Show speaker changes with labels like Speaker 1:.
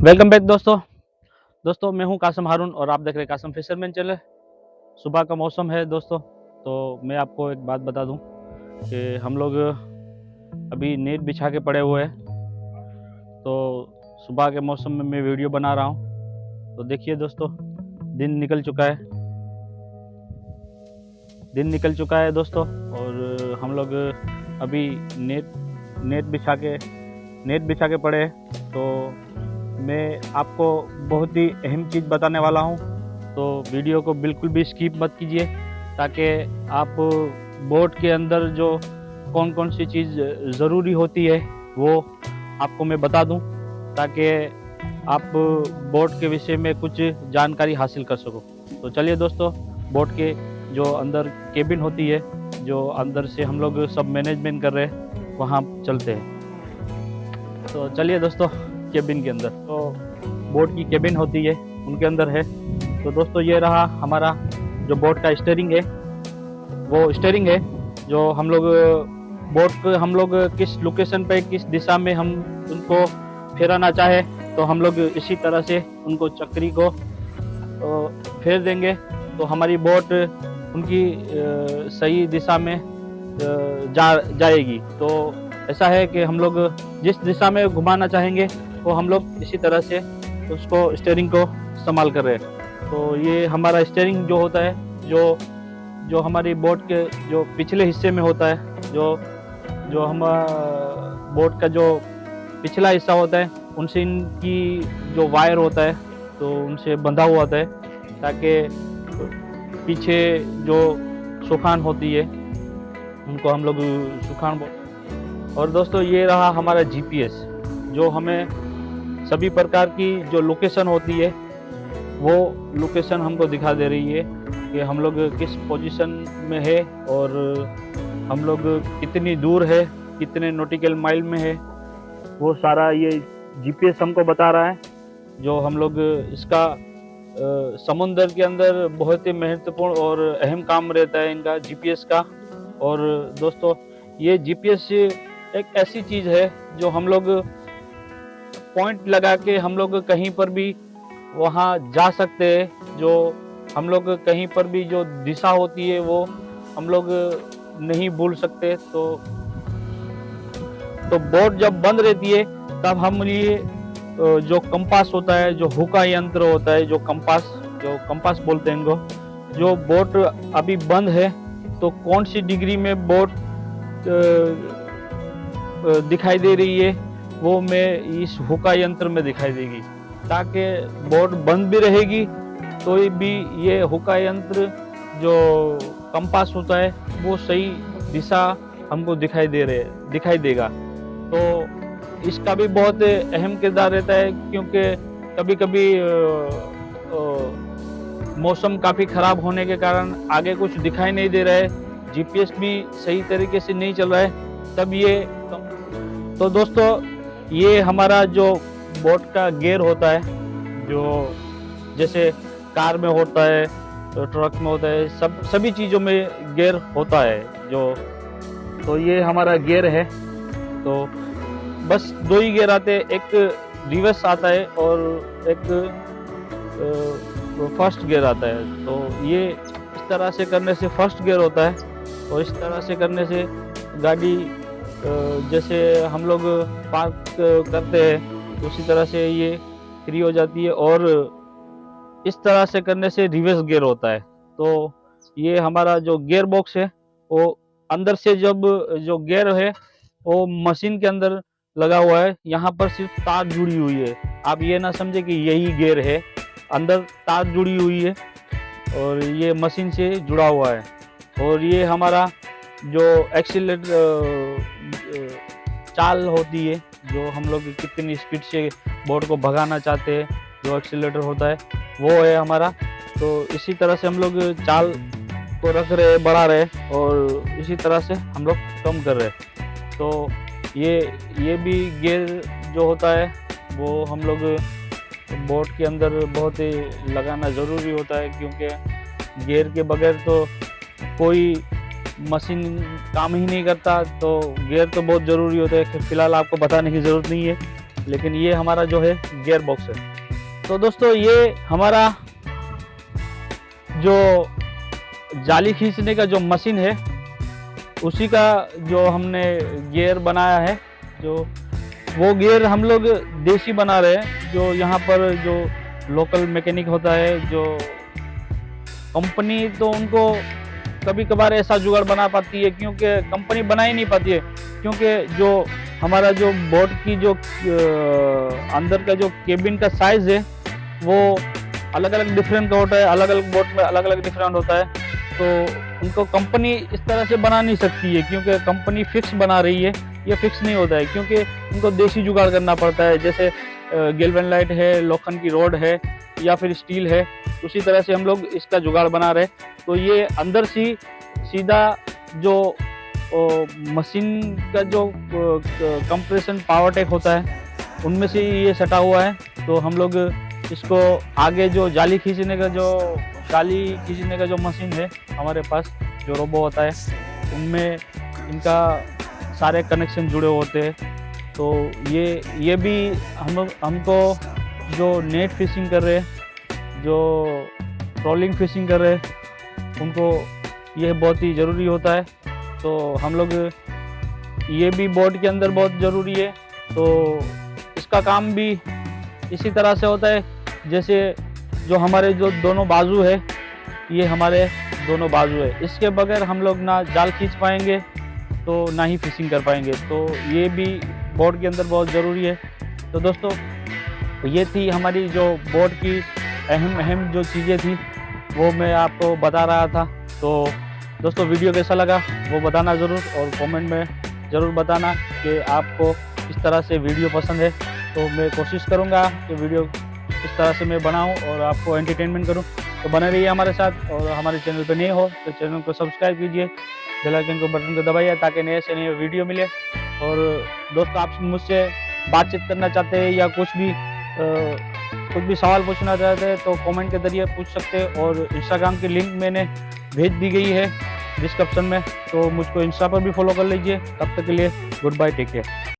Speaker 1: Welcome back दोस्तों मैं हूं कासम हारून और आप देख रहे हैं कासम फिशरमैन चैनल। सुबह का मौसम है दोस्तों। तो मैं आपको एक बात बता दूं कि हम लोग अभी नेट बिछा के पड़े हुए हैं। तो सुबह के मौसम में मैं वीडियो बना रहा हूं। तो देखिए दोस्तों, दिन निकल चुका है दोस्तों। और हम लोग अभी नेट नेट बिछा के पड़े हैं। तो मैं आपको बहुत ही अहम चीज़ बताने वाला हूँ। तो वीडियो को बिल्कुल भी स्किप मत कीजिए, ताकि आप बोट के अंदर जो कौन कौन सी चीज़ ज़रूरी होती है वो आपको मैं बता दूं, ताकि आप बोट के विषय में कुछ जानकारी हासिल कर सको। तो चलिए दोस्तों, बोट के जो अंदर केबिन होती है, जो अंदर से हम लोग सब मैनेजमेंट कर रहे हैं, वहाँ चलते हैं। तो चलिए दोस्तों, केबिन के अंदर तो बोट की केबिन होती है, उनके अंदर है। तो दोस्तों, ये रहा हमारा जो बोट का स्टीयरिंग है, वो स्टीयरिंग है जो हम लोग बोट को हम लोग किस लोकेशन पे, किस दिशा में हम उनको फेराना चाहे, तो हम लोग इसी तरह से उनको चक्री को फेर देंगे, तो हमारी बोट उनकी सही दिशा में जाएगी। तो ऐसा है कि हम लोग जिस दिशा में घुमाना चाहेंगे वो हम लोग इसी तरह से उसको स्टीयरिंग को इस्तेमाल कर रहे हैं। तो ये हमारा स्टीयरिंग जो होता है, जो हमारी बोट के जो पिछले हिस्से में होता है, जो हम बोट का जो पिछला हिस्सा होता है, उनसे इनकी जो वायर होता है तो उनसे बंधा हुआ होता है, ताकि पीछे जो सुखान होती है उनको हम लोग सुखान। और दोस्तों, ये रहा हमारा जीपीएस, जो हमें सभी प्रकार की जो लोकेशन होती है वो लोकेशन हमको दिखा दे रही है कि हम लोग किस पोजीशन में है और हम लोग कितनी दूर है, कितने नॉटिकल माइल में है, वो सारा ये जीपीएस हमको बता रहा है। जो हम लोग इसका समुद्र के अंदर बहुत ही महत्वपूर्ण और अहम काम रहता है इनका, जीपीएस का। और दोस्तों, ये जीपीएस एक ऐसी चीज़ है जो हम लोग पॉइंट लगा के हम लोग कहीं पर भी वहाँ जा सकते हैं। जो हम लोग कहीं पर भी जो दिशा होती है वो हम लोग नहीं भूल सकते। तो बोट जब बंद रहती है तब हम ये जो कंपास होता है, जो हुका यंत्र होता है, जो कंपास बोलते हैं इनको, जो बोट अभी बंद है तो कौन सी डिग्री में बोट दिखाई दे रही है, वो मैं इस हुका यंत्र में दिखाई देगी। ताकि बोट बंद भी रहेगी तो भी ये हुका यंत्र जो कंपास होता है वो सही दिशा हमको दिखाई देगा। तो इसका भी बहुत अहम किरदार रहता है, क्योंकि कभी कभी मौसम काफ़ी ख़राब होने के कारण आगे कुछ दिखाई नहीं दे रहा है, जीपीएस भी सही तरीके से नहीं चल रहा है, तब ये। तो दोस्तों, ये हमारा जो बोट का गियर होता है, जो जैसे कार में होता है, तो ट्रक में होता है, सभी चीज़ों में गियर होता है तो ये हमारा गियर है। तो बस दो ही गियर आते हैं, एक रिवर्स आता है और एक फर्स्ट गियर आता है। तो ये इस तरह से करने से फर्स्ट गियर होता है, और इस तरह से करने से गाड़ी जैसे हम लोग पार्क करते हैं उसी तरह से ये फ्री हो जाती है, और इस तरह से करने से रिवर्स गियर होता है। तो ये हमारा जो गियर बॉक्स है वो अंदर से जब जो गियर है वो मशीन के अंदर लगा हुआ है, यहाँ पर सिर्फ तार जुड़ी हुई है। आप ये ना समझे कि यही गियर है, अंदर तार जुड़ी हुई है और ये मशीन से जुड़ा हुआ है। और ये हमारा जो एक्सीलरेटर चाल होती है, जो हम लोग कितनी स्पीड से बोट को भगाना चाहते हैं, जो एक्सीलरेटर होता है वो है हमारा। तो इसी तरह से हम लोग चाल को रख रहे, बढ़ा रहे, और इसी तरह से हम लोग कम कर रहे। तो ये भी गियर जो होता है वो हम लोग बोट के अंदर बहुत ही लगाना ज़रूरी होता है, क्योंकि गियर के बगैर तो कोई मशीन काम ही नहीं करता। तो गियर तो बहुत ज़रूरी होता है, फिलहाल आपको बताने की ज़रूरत नहीं है। लेकिन ये हमारा जो है गियर बॉक्स है। तो दोस्तों ये हमारा जो जाली खींचने का जो मशीन है उसी का जो हमने गियर बनाया है, जो वो गियर हम लोग देसी बना रहे हैं। जो यहाँ पर जो लोकल मैकेनिक होता है, जो कंपनी, तो उनको कभी कभार ऐसा जुगाड़ बना पाती है, क्योंकि कंपनी बना ही नहीं पाती है, क्योंकि जो हमारा जो बोट की जो अंदर का जो केबिन का साइज है वो अलग अलग डिफरेंट का होता है, अलग अलग बोट में अलग अलग डिफरेंट होता है। तो उनको कंपनी इस तरह से बना नहीं सकती है, क्योंकि कंपनी फिक्स बना रही है, ये फिक्स नहीं होता है, क्योंकि उनको देसी जुगाड़ करना पड़ता है। जैसे गेल्वेनाइट है, लोखंड की रॉड है या फिर स्टील है, उसी तरह से हम लोग इसका जुगाड़ बना रहे। तो ये अंदर से सीधा जो मशीन का जो कंप्रेशन पावर टेक होता है उनमें से ये सटा हुआ है। तो हम लोग इसको आगे जो जाली खींचने का जो मशीन है हमारे पास, जो रोबो होता है, उनमें इनका सारे कनेक्शन जुड़े होते हैं। तो ये भी हमको जो नेट फिशिंग कर रहे हैं, जो ट्रोलिंग फिशिंग कर रहे हैं, उनको यह बहुत ही ज़रूरी होता है। तो हम लोग ये भी बोट के अंदर बहुत ज़रूरी है। तो इसका काम भी इसी तरह से होता है, जैसे जो हमारे जो दोनों बाजू है, ये हमारे दोनों बाजू है, इसके बगैर हम लोग ना जाल खींच पाएंगे तो ना ही फिशिंग कर पाएंगे। तो ये भी बोट के अंदर बहुत ज़रूरी है। तो दोस्तों ये थी हमारी जो बोट की अहम जो चीज़ें थी, वो मैं आपको बता रहा था। तो दोस्तों वीडियो कैसा लगा वो बताना ज़रूर, और कमेंट में ज़रूर बताना कि आपको किस तरह से वीडियो पसंद है। तो मैं कोशिश करूँगा कि वीडियो इस तरह से मैं बनाऊं और आपको एंटरटेनमेंट करूं। तो बने रहिए हमारे साथ, और हमारे चैनल पे नए हो तो चैनल को सब्सक्राइब कीजिए, बेल आइकन को बटन को दबाइए ताकि नए से नए वीडियो मिले। और दोस्तों आप मुझसे बातचीत करना चाहते हैं या कुछ भी सवाल पूछना चाहते हैं तो कमेंट के जरिए पूछ सकते हैं। और इंस्टाग्राम की लिंक मैंने भेज दी गई है डिस्क्रिप्शन में, तो मुझको इंस्टा पर भी फॉलो कर लीजिए। तब तक के लिए गुड बाय, टेक केयर।